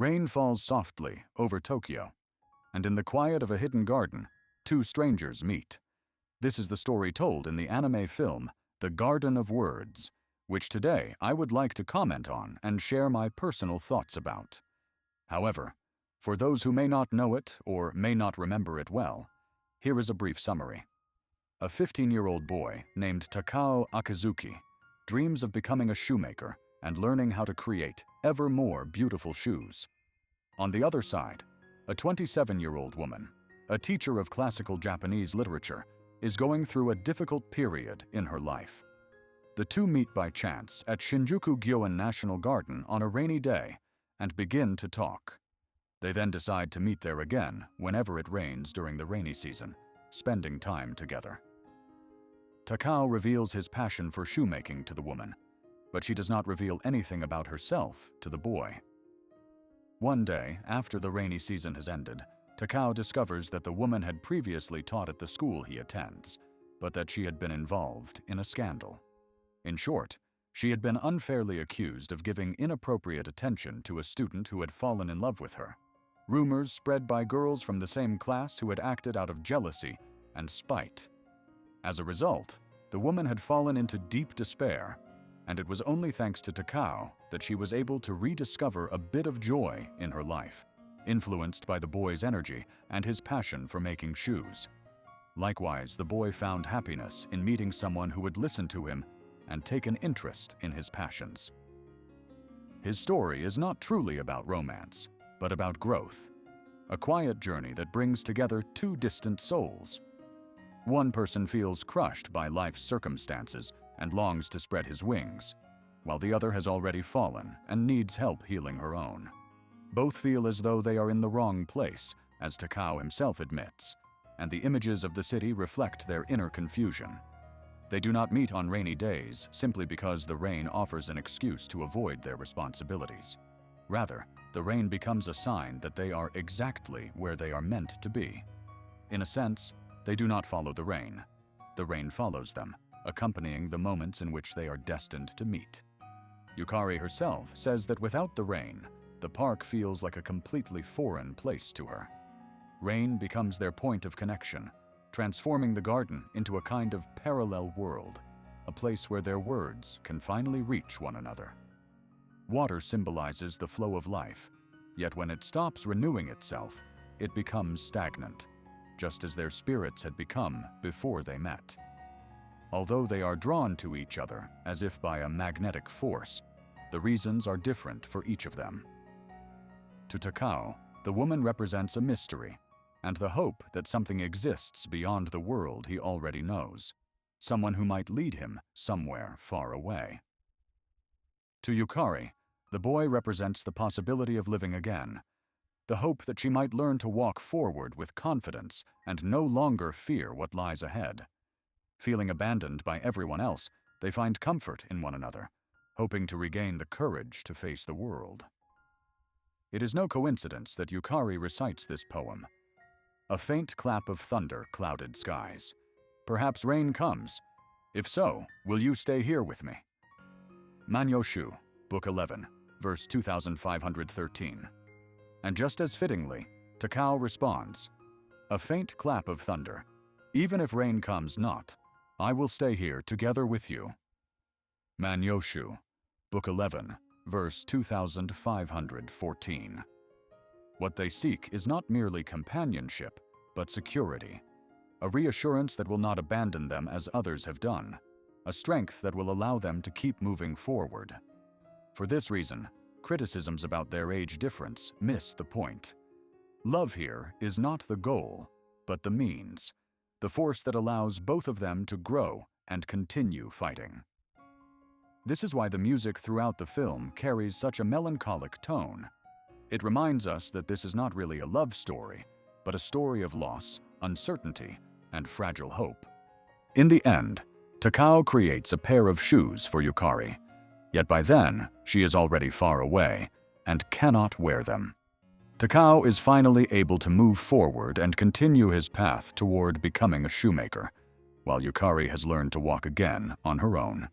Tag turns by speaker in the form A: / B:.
A: Rain falls softly over Tokyo, and in the quiet of a hidden garden, two strangers meet. This is the story told in the anime film, The Garden of Words, which today I would like to comment on and share my personal thoughts about. However, for those who may not know it or may not remember it well, here is a brief summary. A 15-year-old boy named Takao Akazuki dreams of becoming a shoemaker and learning how to create ever more beautiful shoes. On the other side, a 27-year-old woman, a teacher of classical Japanese literature, is going through a difficult period in her life. The two meet by chance at Shinjuku Gyoen National Garden on a rainy day and begin to talk. They then decide to meet there again whenever it rains during the rainy season, spending time together. Takao reveals his passion for shoemaking to the woman, but she does not reveal anything about herself to the boy. One day, after the rainy season has ended, Takao discovers that the woman had previously taught at the school he attends, but that she had been involved in a scandal. In short, she had been unfairly accused of giving inappropriate attention to a student who had fallen in love with her. Rumors spread by girls from the same class who had acted out of jealousy and spite. As a result, the woman had fallen into deep despair, and it was only thanks to Takao that she was able to rediscover a bit of joy in her life, influenced by the boy's energy and his passion for making shoes. Likewise, the boy found happiness in meeting someone who would listen to him and take an interest in his passions. His story is not truly about romance, but about growth, a quiet journey that brings together two distant souls. One person feels crushed by life's circumstances and longs to spread his wings, while the other has already fallen and needs help healing her own. Both feel as though they are in the wrong place, as Takao himself admits, and the images of the city reflect their inner confusion. They do not meet on rainy days simply because the rain offers an excuse to avoid their responsibilities. Rather, the rain becomes a sign that they are exactly where they are meant to be. In a sense, they do not follow the rain. The rain follows them, accompanying the moments in which they are destined to meet. Yukari herself says that without the rain, the park feels like a completely foreign place to her. Rain becomes their point of connection, transforming the garden into a kind of parallel world, a place where their words can finally reach one another. Water symbolizes the flow of life, yet when it stops renewing itself, it becomes stagnant, just as their spirits had become before they met. Although they are drawn to each other as if by a magnetic force, the reasons are different for each of them. To Takao, the woman represents a mystery, and the hope that something exists beyond the world he already knows, someone who might lead him somewhere far away. To Yukari, the boy represents the possibility of living again, the hope that she might learn to walk forward with confidence and no longer fear what lies ahead. Feeling abandoned by everyone else, they find comfort in one another, hoping to regain the courage to face the world. It is no coincidence that Yukari recites this poem. A faint clap of thunder clouded skies. Perhaps rain comes. If so, will you stay here with me? Manyoshu, Book 11, verse 2513. And just as fittingly, Takao responds, a faint clap of thunder. Even if rain comes not, I will stay here together with you. Manyoshu, Book 11, verse 2514. What they seek is not merely companionship, but security, a reassurance that will not abandon them as others have done, a strength that will allow them to keep moving forward. For this reason, criticisms about their age difference miss the point. Love here is not the goal, but the means, the force that allows both of them to grow and continue fighting. This is why the music throughout the film carries such a melancholic tone. It reminds us that this is not really a love story, but a story of loss, uncertainty, and fragile hope. In the end, Takao creates a pair of shoes for Yukari, yet by then, she is already far away and cannot wear them. Takao is finally able to move forward and continue his path toward becoming a shoemaker, while Yukari has learned to walk again on her own.